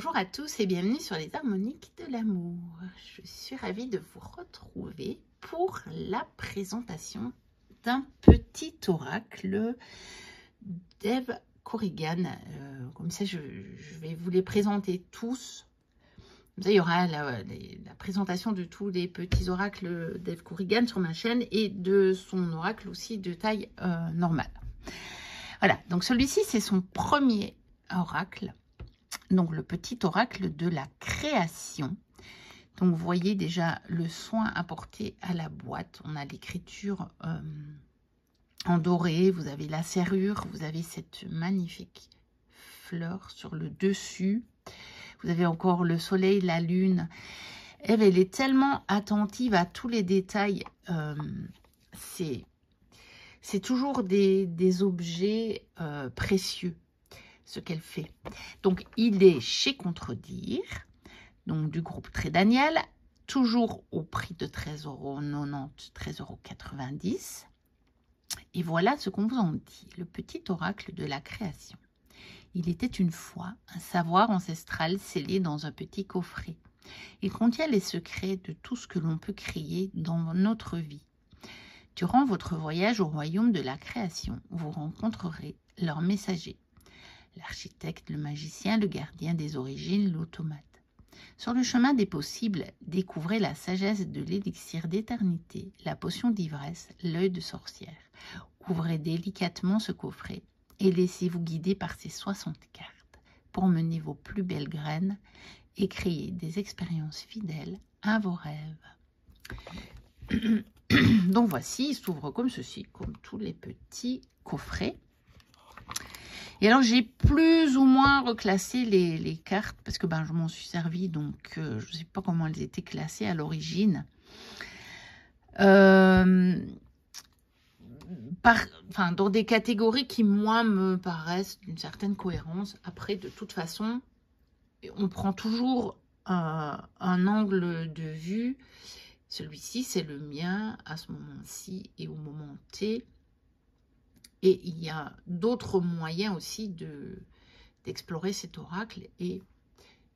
Bonjour à tous et bienvenue sur les harmoniques de l'amour. Je suis ravie de vous retrouver pour la présentation d'un petit oracle d'Eve Corrigan. Comme ça, je vais vous les présenter tous. Comme ça, il y aura la présentation de tous les petits oracles d'Eve Corrigan sur ma chaîne et de son oracle aussi de taille normale. Voilà, donc celui-ci, c'est son premier oracle. Donc, le petit oracle de la création. Donc, vous voyez déjà le soin apporté à la boîte. On a l'écriture en doré. Vous avez la serrure. Vous avez cette magnifique fleur sur le dessus. Vous avez encore le soleil, la lune. Eve, elle est tellement attentive à tous les détails. C'est toujours des objets précieux. Ce qu'elle fait. Donc, il est chez Contredire, donc du groupe Très Daniel, toujours au prix de 13,90 €, 13,90 €. Et voilà ce qu'on vous en dit, le petit oracle de la création. Il était une fois un savoir ancestral scellé dans un petit coffret. Il contient les secrets de tout ce que l'on peut créer dans notre vie. Durant votre voyage au royaume de la création, vous rencontrerez leurs messagers. L'architecte, le magicien, le gardien des origines, l'automate. Sur le chemin des possibles, découvrez la sagesse de l'élixir d'éternité, la potion d'ivresse, l'œil de sorcière. Ouvrez délicatement ce coffret et laissez-vous guider par ces 60 cartes pour mener vos plus belles graines et créer des expériences fidèles à vos rêves. Donc voici, il s'ouvre comme ceci, comme tous les petits coffrets. Et alors, j'ai plus ou moins reclassé les cartes parce que je m'en suis servi, donc je ne sais pas comment elles étaient classées à l'origine. Dans des catégories qui, moi, me paraissent d'une certaine cohérence. Après, de toute façon, on prend toujours un angle de vue. Celui-ci, c'est le mien à ce moment-ci et au moment T. Et il y a d'autres moyens aussi d'explorer cet oracle. Et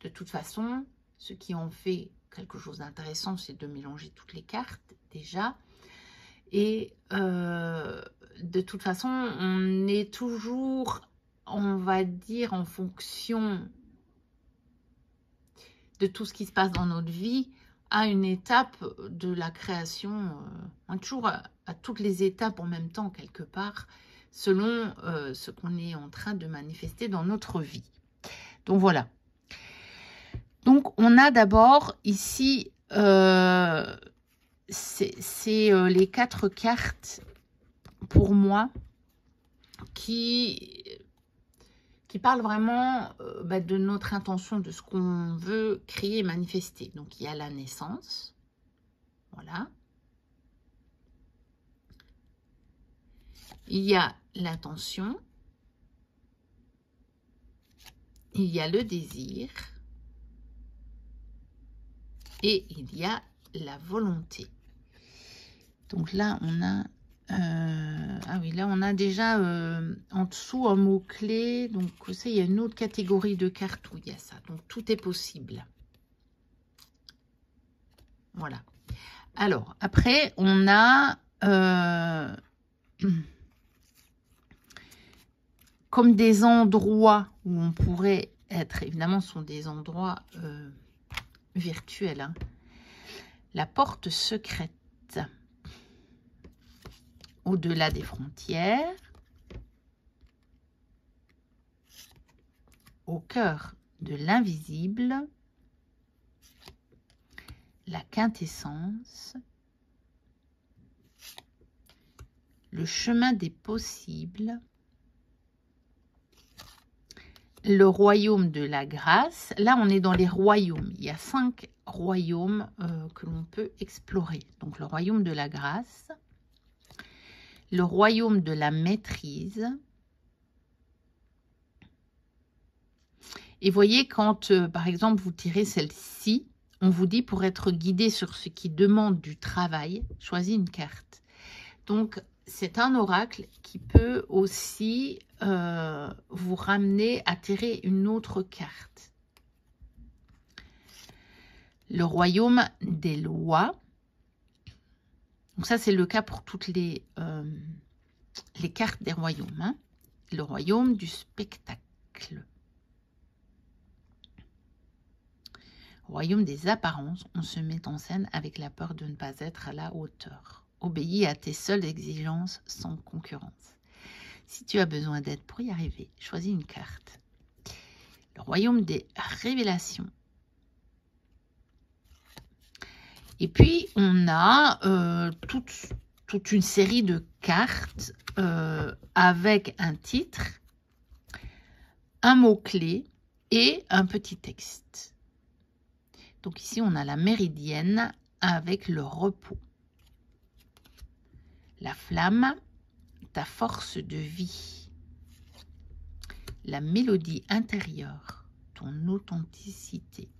de toute façon, ce qui en fait quelque chose d'intéressant, c'est de mélanger toutes les cartes déjà. Et de toute façon, on est toujours, on va dire, en fonction de tout ce qui se passe dans notre vie, à une étape de la création. On est toujours à toutes les étapes en même temps, quelque part, selon ce qu'on est en train de manifester dans notre vie. Donc voilà. Donc on a d'abord ici, c'est les 4 cartes pour moi qui parlent vraiment de notre intention, de ce qu'on veut créer et manifester. Donc il y a la naissance, voilà. Il y a l'intention, il y a le désir et il y a la volonté. Donc là, on a... là, on a déjà en dessous un mot-clé. Donc ça, il y a une autre catégorie de cartes où il y a ça. Donc tout est possible. Voilà. Alors, après, on a... comme des endroits où on pourrait être, évidemment, ce sont des endroits virtuels. Hein. La porte secrète, au-delà des frontières, au cœur de l'invisible, la quintessence, le chemin des possibles, le royaume de la grâce. Là, on est dans les royaumes. Il y a 5 royaumes que l'on peut explorer. Donc, le royaume de la grâce, le royaume de la maîtrise. Et voyez, quand, par exemple, vous tirez celle-ci, on vous dit pour être guidé sur ce qui demande du travail, choisis une carte. Donc, c'est un oracle qui peut aussi vous ramener à tirer une autre carte. Le royaume des lois. Donc ça, c'est le cas pour toutes les cartes des royaumes. Hein. Le royaume du spectacle. Royaume des apparences, on se met en scène avec la peur de ne pas être à la hauteur. Obéis à tes seules exigences sans concurrence. Si tu as besoin d'aide pour y arriver, choisis une carte. Le royaume des révélations. Et puis, on a toute une série de cartes avec un titre, un mot-clé et un petit texte. Donc ici, on a la méridienne avec le repos. La flamme, ta force de vie. La mélodie intérieure, ton authenticité.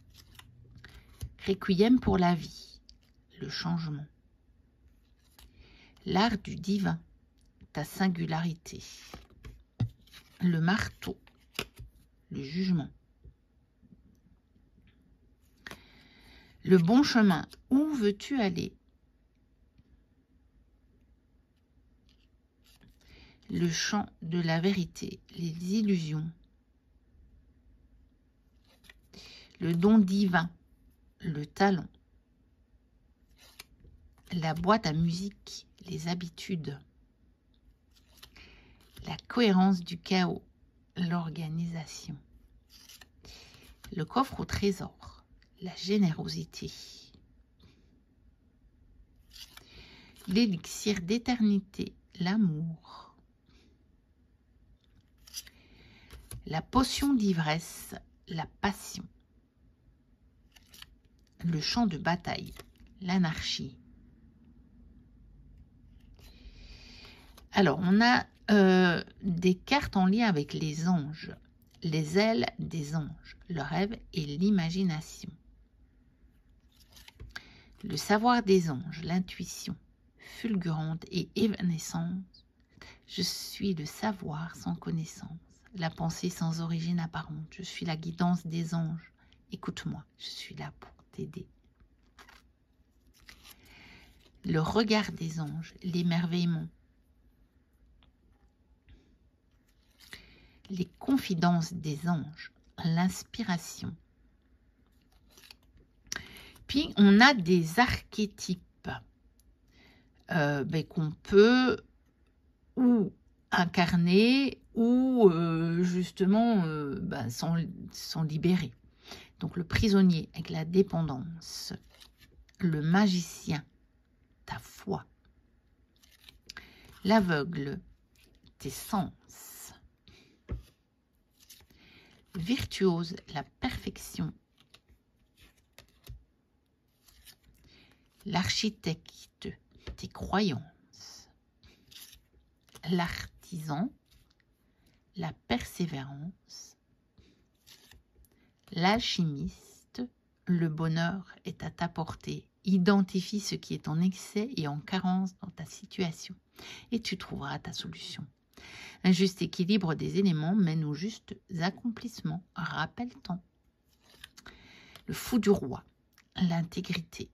Requiem pour la vie, le changement. L'art du divin, ta singularité. Le marteau, le jugement. Le bon chemin, où veux-tu aller? Le champ de la vérité, les illusions. Le don divin, le talent. La boîte à musique, les habitudes. La cohérence du chaos, l'organisation. Le coffre au trésor, la générosité. L'élixir d'éternité, l'amour. La potion d'ivresse, la passion. Le champ de bataille, l'anarchie. Alors, on a des cartes en lien avec les anges, les ailes des anges, le rêve et l'imagination. Le savoir des anges, l'intuition, fulgurante et évanescente. Je suis le savoir sans connaissance, la pensée sans origine apparente. Je suis la guidance des anges. Écoute-moi, je suis là pour t'aider. Le regard des anges, l'émerveillement. Les confidences des anges, l'inspiration. Puis, on a des archétypes qu'on peut ou incarner ou justement s'en libérer. Donc, le prisonnier avec la dépendance. Le magicien, ta foi. L'aveugle, tes sens. Virtuose, la perfection. L'architecte, tes croyances. L'artisan, la persévérance. L'alchimiste, le bonheur est à ta portée. Identifie ce qui est en excès et en carence dans ta situation et tu trouveras ta solution. Un juste équilibre des éléments mène au juste accomplissement. Rappelle-t'en. Le fou du roi, l'intégrité.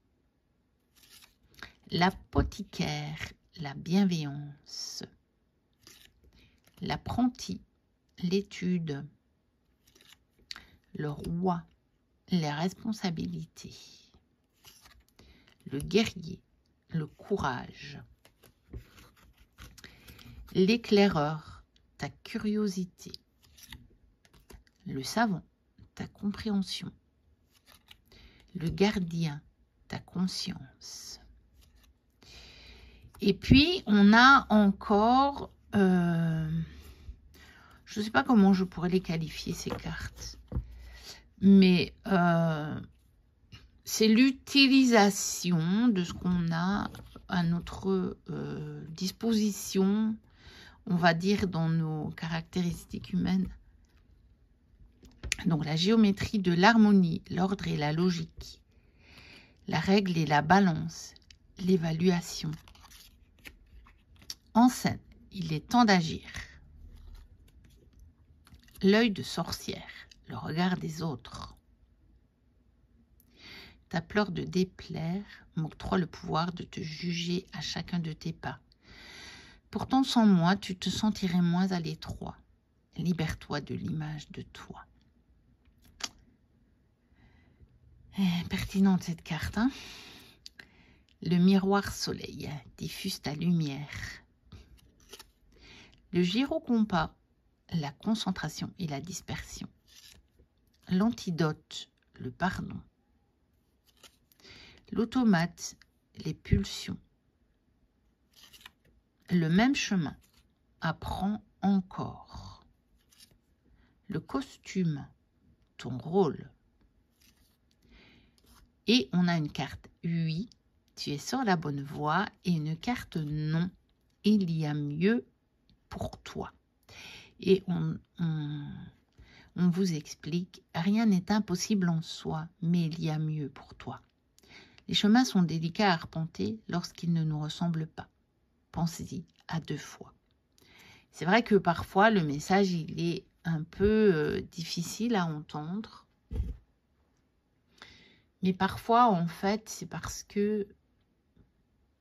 L'apothicaire, la bienveillance. L'apprenti, l'étude. Le roi, les responsabilités. Le guerrier, le courage. L'éclaireur, ta curiosité. Le savant, ta compréhension. Le gardien, ta conscience. Et puis, on a encore, je ne sais pas comment je pourrais les qualifier, ces cartes, mais c'est l'utilisation de ce qu'on a à notre disposition, on va dire, dans nos caractéristiques humaines. Donc, la géométrie de l'harmonie, l'ordre et la logique, la règle et la balance, l'évaluation. En scène, il est temps d'agir. L'œil de sorcière, le regard des autres. Ta peur de déplaire m'octroie le pouvoir de te juger à chacun de tes pas. Pourtant, sans moi, tu te sentirais moins à l'étroit. Libère-toi de l'image de toi. Pertinente cette carte, hein? Le miroir soleil diffuse ta lumière. Le gyrocompas, la concentration et la dispersion. L'antidote, le pardon. L'automate, les pulsions. Le même chemin, apprends encore. Le costume, ton rôle. Et on a une carte oui, tu es sur la bonne voie, et une carte non, il y a mieux pour toi. Et on vous explique, rien n'est impossible en soi, mais il y a mieux pour toi. Les chemins sont délicats à arpenter lorsqu'ils ne nous ressemblent pas. Pensez-y à 2 fois. C'est vrai que parfois, le message, il est un peu difficile à entendre. Mais parfois, en fait, c'est parce que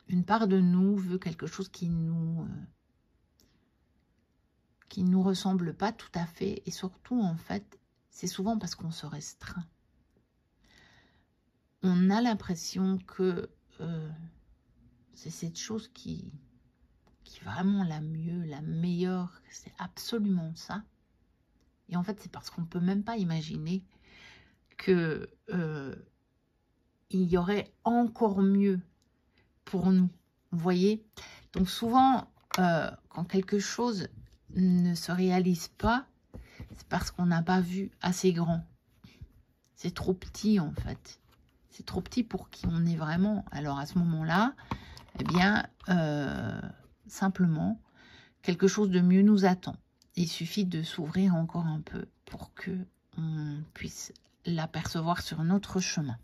une part de nous veut quelque chose qui nous ressemble pas tout à fait. Et surtout, en fait, c'est souvent parce qu'on se restreint. On a l'impression que c'est cette chose qui est vraiment la mieux, la meilleure. C'est absolument ça. Et en fait, c'est parce qu'on ne peut même pas imaginer que il y aurait encore mieux pour nous. Vous voyez? Donc souvent, quand quelque chose ne se réalise pas, c'est parce qu'on n'a pas vu assez grand. C'est trop petit en fait. C'est trop petit pour qui on est vraiment. Alors à ce moment-là, eh bien, simplement, quelque chose de mieux nous attend. Il suffit de s'ouvrir encore un peu pour que on puisse l'apercevoir sur notre chemin.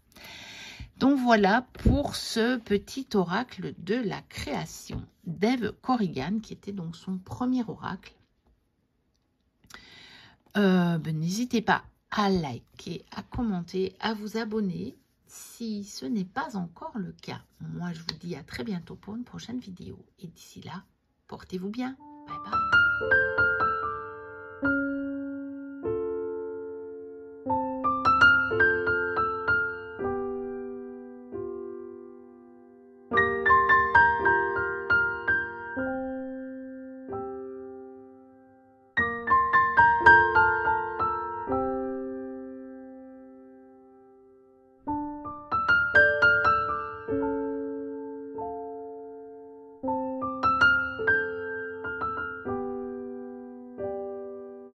Donc voilà pour ce petit oracle de la création d'Eve Corrigan, qui était donc son premier oracle. N'hésitez pas à liker, à commenter, à vous abonner si ce n'est pas encore le cas. Moi, je vous dis à très bientôt pour une prochaine vidéo. Et d'ici là, portez-vous bien. Bye bye.